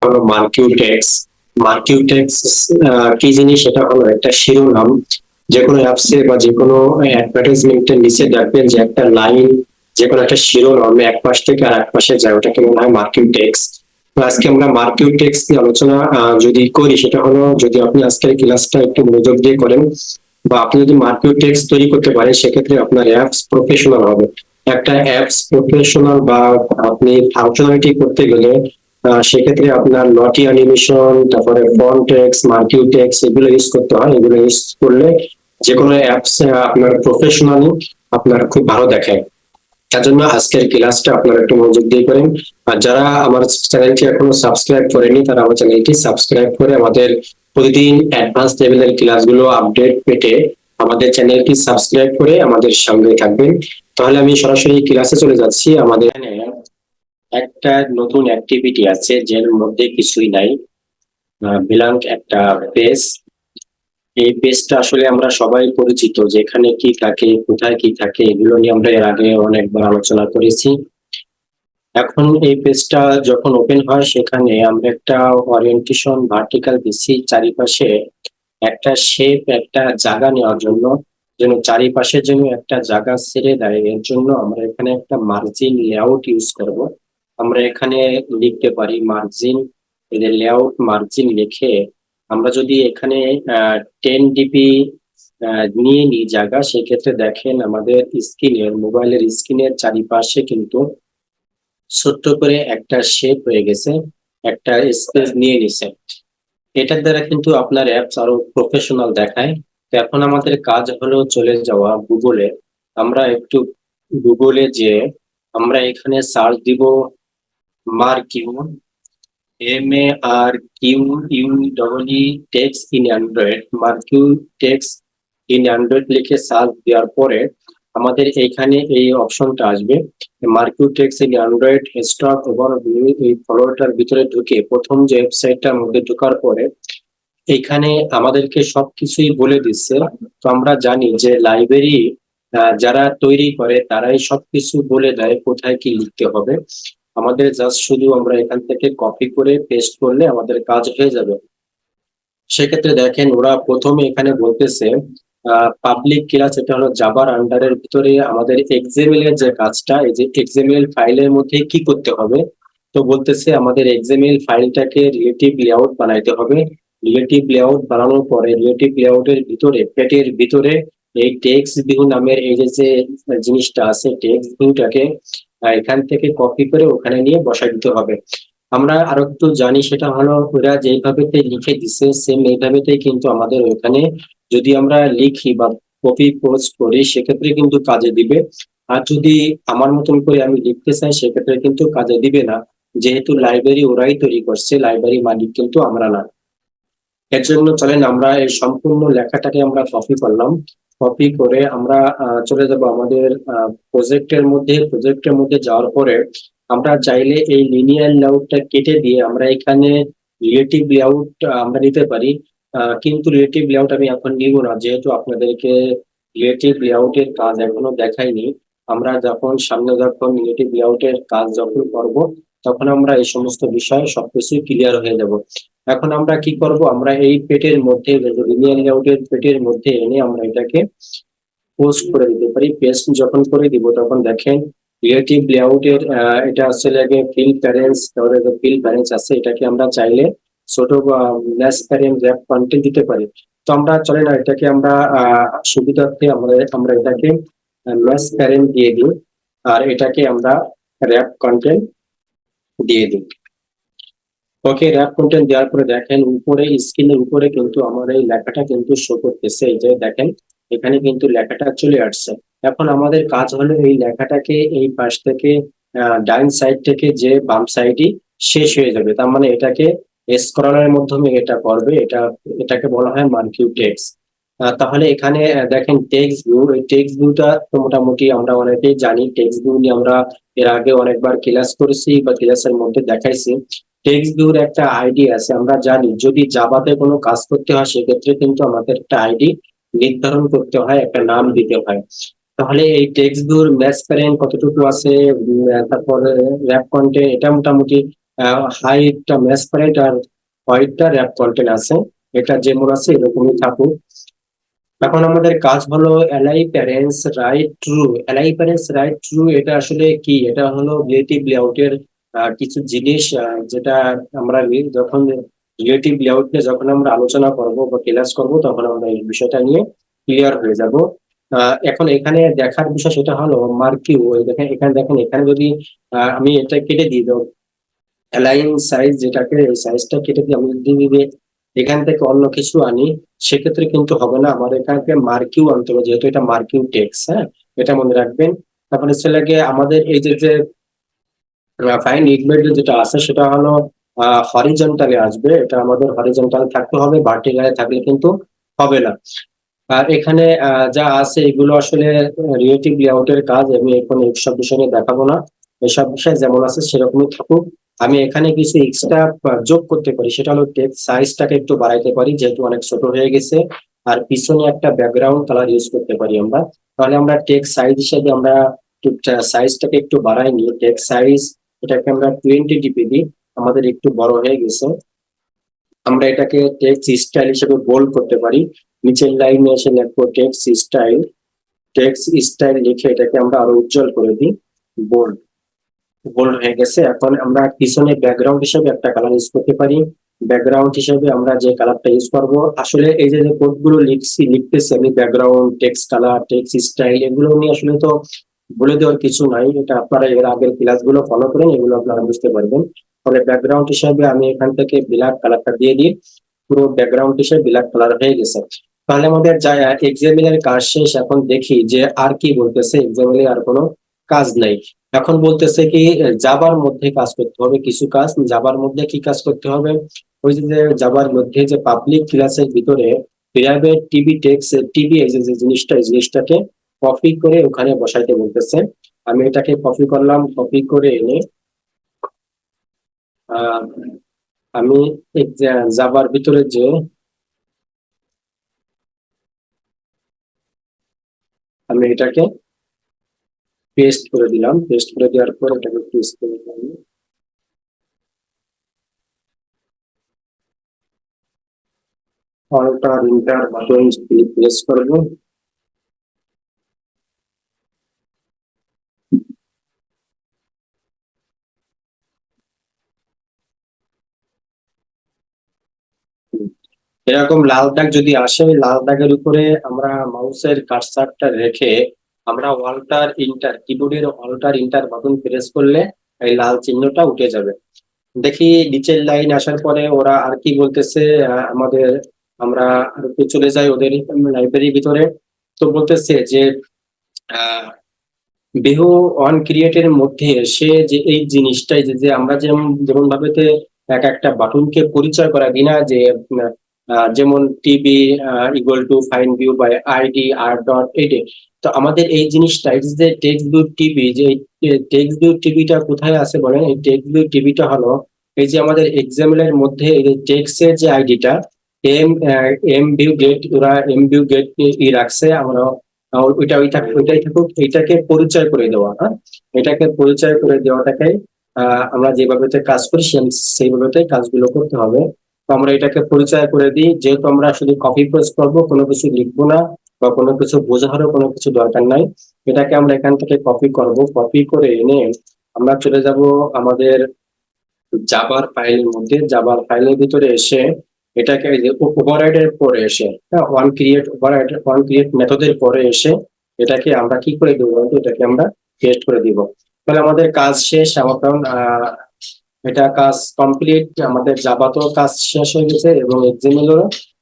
হলো মার্কিউ text. মার্কিউ text কি জিনিস? সেটা হলো একটা শিরোনাম। যে কোনো অ্যাপসে বা যে কোনো অ্যাডভার্টাইজমেন্টের নিচে দেখবেন যে একটা লাইন, যে কোনো একটা শিরোনাম এক পাশ থেকে আর এক পাশে যায়, ওটাকে বলা হয় মার্কিউ টেক্স। তো আজকে আমরা মার্কিউ টেক্স নিয়ে আলোচনা যদি করি, সেটা হলো, যদি আপনি আজকের ক্লাসটা একটু মনোযোগ দিয়ে করেন বা আপনি যদি মার্কিউ টেক্স তৈরি করতে পারেন, সেক্ষেত্রে আপনার অ্যাপস প্রফেশনাল হবে। একটা অ্যাপস প্রফেশনাল বা আপনি ফাংশনালিটি করতে গেলে সেক্ষেত্রে আপনার নটি অ্যানিমেশন, তারপরে ফন্ট টেক্স, মার্কিউ টেক্স এগুলো ইউজ করতে হয়। এগুলো ইউজ করলে যে কোনো অ্যাপস আপনার প্রফেশনালি আপনার খুব ভালো দেখায়। তার জন্য আজকের ক্লাসটা আপনারা একটু মনোযোগ দিয়ে করেন। আর যারা আমার চ্যানেলটি এখনো সাবস্ক্রাইব করেনি, তারা আমার চ্যানেলটি সাবস্ক্রাইব করে আমাদের প্রতিদিন অ্যাডভান্স লেভেলের ক্লাসগুলো আপডেট পেতে আমাদের চ্যানেলটি সাবস্ক্রাইব করে আমাদের সঙ্গে থাকবেন। তাহলে আমি সরাসরি ক্লাসে চলে যাচ্ছি। আমাদের এখানে একটা নতুন অ্যাক্টিভিটি আছে, যার মধ্যে কিছুই নাই, ব্ল্যাঙ্ক একটা পেজ। এই পেজটা আসলে আমরা সবাই পরিচিত, যেখানে কি থাকে, কোথায় কি থাকে, এগুলো নিয়ে আমরা এর আগে অনেকবার আলোচনা করেছি। এখন এই পেজটা যখন ওপেন হয়, সেখানে আমরা একটা ওরিয়েন্টেশন ভার্টিক্যাল দিচ্ছি চারিপাশে একটা শেপ, একটা জায়গা নেওয়ার জন্য, যেন চারিপাশের জন্য একটা জায়গা ছেড়ে দেয়। এর জন্য আমরা এখানে একটা মার্জিন লেআউট ইউজ করব। আমরা এখানে লিখতে পারি মার্জিন, এদের লেআউট মার্জিন লিখে আমরা যদি এখানে 10 ডিপি নিয়ে নিই জায়গা, সেক্ষেত্রে দেখেন আমাদের স্ক্রিনের, মোবাইলের স্ক্রিনের চারিপাশে কিন্তু ছোট্ট করে একটা শেপ হয়ে গেছে, একটা স্পেস নিয়ে নিছে। এটার দ্বারা কিন্তু আপনার অ্যাপস আরো প্রফেশনাল দেখায়। তো এখন আমাদের কাজ হলো চলে যাওয়া গুগলে। আমরা একটু গুগলে যে আমরা এখানে সার্চ দিব marquee, MARQUE text in Android, marquee text in Android লিখে সার্চ দেওয়ার পরে আমাদের এইখানে এই অপশনটা আসবে, marquee text in Android stock overview. এই ফলোটার ভিতরে ঢুকে প্রথম যে ওয়েবসাইটটার মধ্যে ঢোকার পরে এখানে আমাদেরকে সবকিছুই বলে দিচ্ছে। তো আমরা জানি যে লাইব্রেরি যারা তৈরি করে তারাই সবকিছু বলে দেয় কোথায় কি লিখতে হবে। আমাদের জাস্ট শুধু আমরা এখান থেকে কপি করে পেস্ট করলে আমাদের কাজ হয়ে যাবে। সেক্ষেত্রে দেখেন ওরা প্রথমে এখানে বলতেছে পাবলিক ক্লাস, এটা হলো জাভার আন্ডারের ভিতরে আমাদের এক্সএমএল এর যে কাজটা, এই যে এক্সএমএল ফাইলের মধ্যে কি করতে হবে। তো বলতেছে আমাদের এক্সএমএল ফাইলটাকে রিলেটিভ লেআউট বানাইতে হবে। রিলেটিভ লেআউট বানানোর পরে রিলেটিভ লেআউটের ভিতরে পেটের ভিতরে এই টেক্সট ভিউ নামের এই যে জিনিসটা আছে, টেক্সট ভিউটাকে এখান থেকে কপি করে ওখানে নিয়ে বসাই দিতে হবে। আমরা আরো একটু জানি, সেটা হলো ওরা যেইভাবে লিখে দিছে সেম এইভাবেতেই কিন্তু আমাদের ওখানে যদি আমরা লিখি বা কপি পোস্ট করি, সেক্ষেত্রে কিন্তু কাজে দিবে। আর যদি আমার মতন করে আমি লিখতে চাই, সেক্ষেত্রে কিন্তু কাজে দিবে না, যেহেতু লাইব্রেরি ওরাই তৈরি করছে, লাইব্রেরি মালিক কিন্তু আমরা না। এর জন্য চলেন আমরা এই সম্পূর্ণ লেখাটাকে আমরা কপি করলাম। কপি করে আমরা চলে যাব আমাদের প্রজেক্টের মধ্যে যাওয়ার পরে আমরা চাইলে এই লিনিয়ার লেআউটটা কেটে দিয়ে আমরা এখানে রিলেটিভ লেআউট আমরা নিতে পারি। কিন্তু রিলেটিভ লেআউট আমি এখন নিব না, যেহেতু আপনাদেরকে রিলেটিভ লেআউটের কাজ এখনো দেখাইনি। আমরা যখন রিলেটিভ লেআউটের কাজ যখন করব, তখন আমরা এই সমস্ত বিষয় সবকিছু ক্লিয়ার হয়ে যাব। এখন আমরা কি করব, আমরা এই পেটের মধ্যে, লিনিয়ার লেআউটের পেটের মধ্যে এনে আমরা এটাকে পোস্ট করে দিতে পারি। পেস্ট যখন করে দিব, তখন দেখেন রিলেটিভ লেআউটের এটা আসলে আগে ফিল প্যারেন্টস, তাহলে ফিল প্যারেন্টস আছে, এটাকে আমরা চাইলে ছোট বা লেস প্যারেন্ট র্যাপ কন্টেন্ট দিতে পারি। তো আমরা চলে না, এটাকে আমরা সুবিধার্থে আমরা এটাকে লেস প্যারেন্ট দিয়ে দিই, আর এটাকে আমরা র্যাপ কন্টেন্ট দিয়ে দিই। ওকে, র্যাপ কন্টেন্ট দেওয়ার পরে দেখেন উপরে স্ক্রিনের উপরে কিন্তু আমার এই লেখাটা কিন্তু শো করতেছে। এই যে দেখেন এখানে কিন্তু লেখাটা চলে আসছে। এখন আমাদের কাজ হলো এই লেখাটাকে এই পাশ থেকে ডাইন সাইড থেকে যে বাম সাইডই শেষ হয়ে যাবে, তার মানে এটাকে স্ক্রলের মাধ্যমে এটা করবে। এটাকে বলা হয় মার্কিউ টেক্স। তাহলে এখানে দেখেন টেক্সট ভিউ, এই টেক্সট ভিউটা তো মোটামুটি আমরা অনেকেই জানি। টেক্সট ভিউ নিয়ে আমরা এর আগে অনেকবার ক্লাস করেছি বা ক্লাসের মধ্যে দেখাইছি। টেক্সট ভিউর একটা আইডি আছে, আমরা জানি যদি জাভাতে কোনো কাজ করতে হয়, সেক্ষেত্রে কিন্তু আমাদের একটা আইডি নির্ধারণ করতে হয়, একটা নাম দিতে হয়। তাহলে এই টেক্সট ভিউর ম্যাচ প্যারেন্ট কতটুকু আছে, তারপরে র্যাপ কন্টেন্ট, এটা মোটামুটি হাইটটা ম্যাসপারেট আর হোয়াইটটা র্যাপ কন্টেন্ট আছে, এটা যেমন আছে এরকমই থাকুক। এখন আমাদের কাজ হলো ally parents right true. Ally parents right true এটা আসলে কি? এটা হলো রিলেটিভ লেআউটের কিছু জিনিস, যেটা আমরা যখন রিলেটিভ লেআউট নিয়ে যখন আমরা আলোচনা করব বা ক্লাস করব তখন আমরা এই বিষয়টা নিয়ে ক্লিয়ার হয়ে যাব। এখন এখানে দেখার বিষয় সেটা হলো মার্কিউ। দেখেন এখানে, দেখেন এখানে যদি আমি এটা কেটে দিই, অ্যালাইন সাইজ, যেটাকে এই সাইজটা কেটে দিয়ে আমি যদি এখান থেকে অন্য কিছু আনি, সেক্ষেত্রে কিন্তু হবে না। আমার এখানে মার্কিউ আনতে হবে, যেহেতু এটা মার্কিউ টেক্স। হ্যাঁ, এটা মনে রাখবেন। তারপরে ছেলে আমাদের এই যে ফাইন ইকুইট যেটা আছে সেটা হলো হরিজন্টালে আসবে। এটা আমাদের হরিজন্টাল থাকতে হবে, ভার্টিকালে থাকলে কিন্তু হবে না। আর এখানে যা আছে এগুলো আসলে রিলেটিভ লেআউটের কাজ। আমি এখন এইসব বিষয় নিয়ে দেখাবো না, এসব বিষয় যেমন আছে সেরকমই থাকুক। আমি এখানে কিছু এক্সট্রা যোগ করতে পারি, সেটা হলো টেক্সট সাইজটাকে একটু বাড়াইতে পারি, যেহেতু অনেক ছোট হয়ে গেছে। আর পিছনে একটা ব্যাকগ্রাউন্ড কালার ইউজ করতে পারি আমরা। তাহলে আমরা টেক্সট সাইজ হিসেবে আমরা সাইজটাকে একটু বাড়াই নিই। টেক্সট সাইজ এটাকে আমরা 20 টিপে দিই, আমাদের একটু বড় হয়ে গেছে। আমরা এটাকে টেক্সট স্টাইল হিসেবে বোল্ড করতে পারি। নিচের লাইনে এসে লিখবো টেক্সট স্টাইল। টেক্সট স্টাইল লিখে এটাকে আমরা আরো উজ্জ্বল করে দিই, বোল্ড। বোল্ড হয়ে গেছে। এখন আমরা পিছনে ব্যাকগ্রাউন্ড হিসেবে একটা কালার ইউজ করতে পারি। ব্যাকগ্রাউন্ড হিসেবে আমরা যে কালারটা ইউজ করব, আসলে এই যে কোডগুলো লিখতেছি আমি, background, text colour, text style, এগুলো নিয়ে আসলে তো বলে দেওয়ার কিছু নাই। এটা আপনারা এর আগের ক্লাসগুলো ফলো করেন, এগুলো আপনারা বুঝতে পারবেন। তাহলে ব্যাকগ্রাউন্ড হিসেবে আমি এখান থেকে ব্ল্যাক কালারটা দিয়ে দিই, পুরো ব্যাকগ্রাউন্ড হিসেবে ব্ল্যাক কালার হয়ে গেছে। তাহলে আমাদের যা এক্সামিনের কাজ শেষ। এখন দেখি যে আর কি বলতেছে। এক্সামিনে আর কোনো কাজ নাই। এখন বলতেছে কি জাভার মধ্যে কাজ করতে হবে, কিছু কাজ। জাভার মধ্যে কি কাজ করতে হবে? ওই যে জাভার মধ্যে যে পাবলিক ক্লাসের ভিতরে প্রাইভেট টিভি টেক্স, টিভি এই যে জিনিসটা, এই জিনিসটাকে কপি করে ওখানে বসাইতে বলতেছে। আমি এটাকে কপি করলাম, কপি করে এনে আহ আমি জাভার ভিতরে যে আমি এটাকে পেস্ট করে দিলাম। পেস্ট করে দেওয়ার পর এটাকে পেস্ট করে দিলাম। অল্টার ইন্টার বাটন প্রেস করবো। এরকম লাল দাগ যদি আসে, লাল দাগের উপরে আমরা মাউসের কার্সারটা রেখে আমরা অল্টার ইন্টার, কিবোর্ডের অল্টার ইন্টার বাটন প্রেস করলে এই লাল চিহ্নটা উঠে যাবে। দেখি নিচের লাইন আসার পরে ওরা আর কি বলতেছে আমাদের। আমরা আর একটু চলে যাই ওদের লাইব্রেরির ভিতরে। তো বলতেছে যে বিহু অন ক্রিয়েটের মধ্যে এসে যে এই জিনিসটাই যে যে আমরা যেমন যেমন ভাবেতে এক একটা বাটনকে পরিচয় করা দিই না, যে যেমন TV equal to find view by ID R dot এডে। তো আমাদের এই জিনিসটা এই যে টেক্সট ভিউ টিভি, যে টেক্সট ভিউ টিভিটা কোথায় আছে বলেন? এই টেক্সট ভিউ টিভিটা হলো এই যে আমাদের এক্সাম্পলের মধ্যে এই যে টেক্সটের যে আইডিটা এম এম ভিউ গেট, ওরা এম ভিউ গেট ই রাখছে। আমরা ওইটাই থাকুক, এইটাকে পরিচয় করে দেওয়া। হ্যাঁ, এটাকে পরিচয় করে দেওয়াটাকে আমরা যেভাবে কাজ করি সেইভাবে কাজগুলো করতে হবে। তো আমরা এটাকে পরিচয় করে দিই। যেহেতু আমরা শুধু কপি পেস্ট করবো, কোনো কিছু লিখবো না বা কোনো কিছু বোঝারও কোনো কিছু দরকার নাই। এটাকে আমরা এখান থেকে কপি করব। কপি করে এনে আমরা চলে যাব আমাদের জাভার ফাইলের মধ্যে। জাভার ফাইলের ভিতরে এসে এটাকে ওভাররাইডের পরে এসে, হ্যাঁ, ওয়ান ক্রিয়েট মেথডের পরে এসে এটাকে আমরা কি করে দেবো? এটাকে আমরা পেস্ট করে দিব। তাহলে আমাদের কাজ শেষ। আমার কারণ এটা কাজ কমপ্লিট। আমাদের জাভা তো কাজ শেষ হয়ে গেছে এবং এক্সএমএল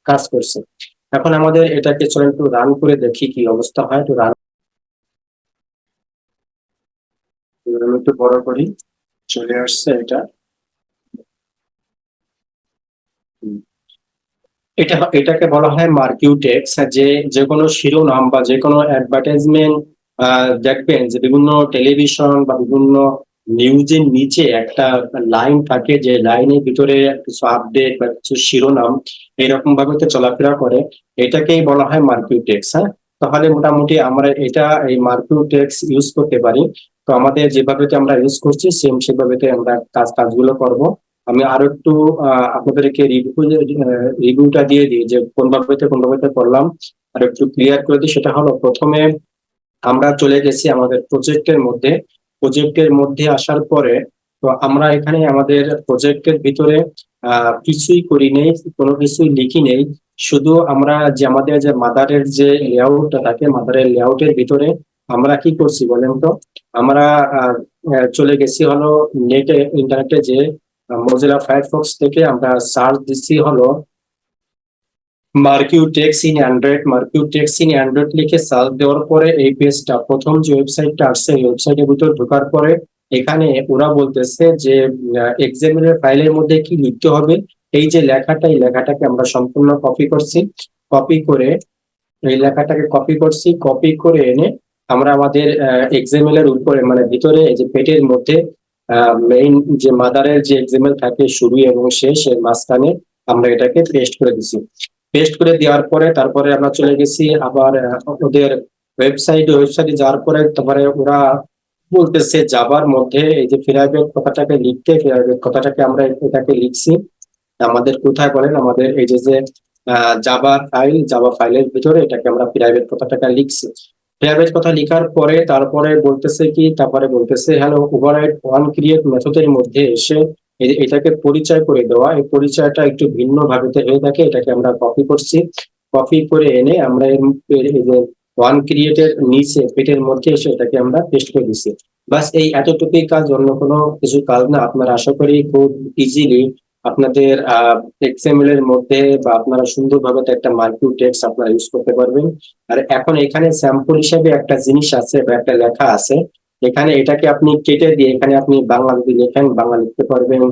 কাজ করছে। এখন আমাদের এটাকে চলেন একটু রান করে দেখি কি অবস্থা হয়। একটু রান একটু বড় করি, চলে আসছে এটা। এটাকে বলা হয় মার্কিউ টেক্স। যে যে কোনো শিরোনাম বা যে কোনো অ্যাডভার্টাইজমেন্ট দেখবেন যে বিভিন্ন টেলিভিশন বা বিভিন্ন নিউজের নিচে একটা লাইন থাকে, যে লাইনের ভিতরে কিছু আপডেট বা কিছু শিরোনাম এরকম ভাবে তো চলাফেরা করে। এটাকেই বলা হয় মার্কিউ টেক্স। হ্যাঁ, তাহলে মোটামুটি আমরা এটা এই মার্কিউ টেক্স ইউজ করতে পারি। তো আমাদের যেভাবে আমরা ইউজ করছি সেভাবে আমরা কাজগুলো করব। আমি আরো একটু আপনাদেরকে রিভিউটা দিয়ে দিই যে কোন ভাবে করলাম, আর একটু ক্লিয়ার করে দিই। সেটা হলো, প্রথমে আমরা চলে গেছি আমাদের প্রজেক্টের মধ্যে আসার পরে, তো আমরা এখানে আমাদের প্রজেক্টের ভিতরে কিছুই করি নেই, কোনো কিছুই লিখি নেই। শুধু আমরা যে আমাদের যে মাদারের যে লেআউটটা থাকে, মাদারের লেআউটের ভিতরে আমরা কি করছি বলেন তো? আমরা চলে গেছি হলো ইন্টারনেটে যে মোজিলা ফায়ারফক্স থেকে আমরা সার্চ দিচ্ছি হলো মার্কিউ টেক্স ইন অ্যান্ড্রয়েড লিখে সার্চ দেওয়ার পরে এই পেজটা, প্রথম যে ওয়েবসাইটটা আসছে এই ওয়েবসাইটের ভিতর ঢোকার পরে এখানে ওরা বলতেছে যে এক্সামিনের ফাইলের মধ্যে কি লিখতে হবে। এই যে লেখাটা, এই লেখাটাকে আমরা সম্পূর্ণ কপি করছি। কপি করে এই লেখাটাকে কপি করে এনে আমরা আমাদের এক্সামেল এর উপরে, মানে ভিতরে এই যে পেটের মধ্যে মেইন যে মাদারের যে এক্সামেল থাকে শুরু এবং শেষ, এর মাঝখানে আমরা এটাকে পেস্ট করে দিছি। পেস্ট করে দেওয়ার পরে তারপরে আমরা চলে গেছি আবার ওদের ওয়েবসাইটে যাওয়ার পরে, তারপরে ওরা বলতেছে জাভার মধ্যে এই যে প্রাইভেট কথাটাকে লিখতে, প্রাইভেট কথাটাকে আমরা এটাকে লিখছি আমাদের কোথায় বলেন, আমাদের এই যে জাভা ফাইলের ভিতরে এটাকে আমরা প্রাইভেট কথাটাকে লিখছি। প্রাইভেট কথা লিখার পরে তারপরে বলতেছে হ্যালো ওভাররাইড ওয়ান ক্রিয়েট মেথডের মধ্যে এসে এটাকে পরিচয় করে দেওয়া। এই পরিচয়টা একটু ভিন্ন ভাবে হয়ে থাকে, এটাকে আমরা কপি করছি। কপি করে এনে আমরা এই যে ওয়ান ক্রিয়েটের নিচে পেটের মধ্যে এসে এটাকে আমরা পেস্ট করে দিচ্ছি। বাস এই এতটুকুই কাজ, অন্য কোনো কিছু কাজ না। আপনারা আশা করি খুব ইজিলি আপনাদের এক্সএমএল এর মধ্যে বা আপনারা সুন্দরভাবে একটা মার্কিউ টেক্সট আপনারা ইউজ করতে পারবেন। আর এখন এখানে স্যাম্পল হিসেবে একটা জিনিস আছে বা একটা লেখা আছে, এখানে এটাকে আপনি কেটে দিয়ে এখানে আপনি বাংলা যদি লেখেন বাংলা লিখতে পারবেন,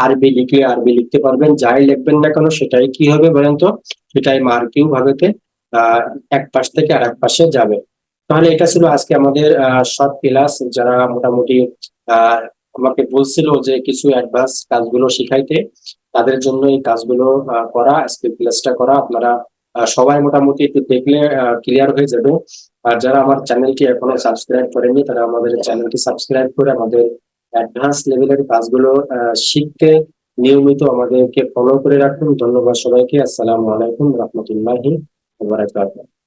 আরবি লিখলে আরবি লিখতে পারবেন, যাই লিখবেন না কেন সেটাই কি হবে বলেন তো? সেটাই মার্কিউ ভাবেতে এক পাশ থেকে আর এক পাশে যাবে। তাহলে এটা ছিল আজকে আমাদের শর্ট ক্লাস। যারা মোটামুটি আহ আমাকে বলছিল যে কিছু অ্যাডভান্স কাজগুলো শিখাইতে, তাদের জন্য এই কাজগুলো করা, আজকে ক্লাসটা করা। আপনারা সবাই মোটামুটি একটু দেখলে ক্লিয়ার হয়ে যাবে। আর যারা আমার চ্যানেলটি এখনো সাবস্ক্রাইব করেনি তারা আমাদের চ্যানেলটি সাবস্ক্রাইব করে আমাদের অ্যাডভান্স লেভেলের কাজগুলো শিখতে নিয়মিত আমাদেরকে ফলো করে রাখুন। ধন্যবাদ সবাইকে। আসসালামু আলাইকুম রহমতুল্লাহি ওয়া বারাকাতুহু।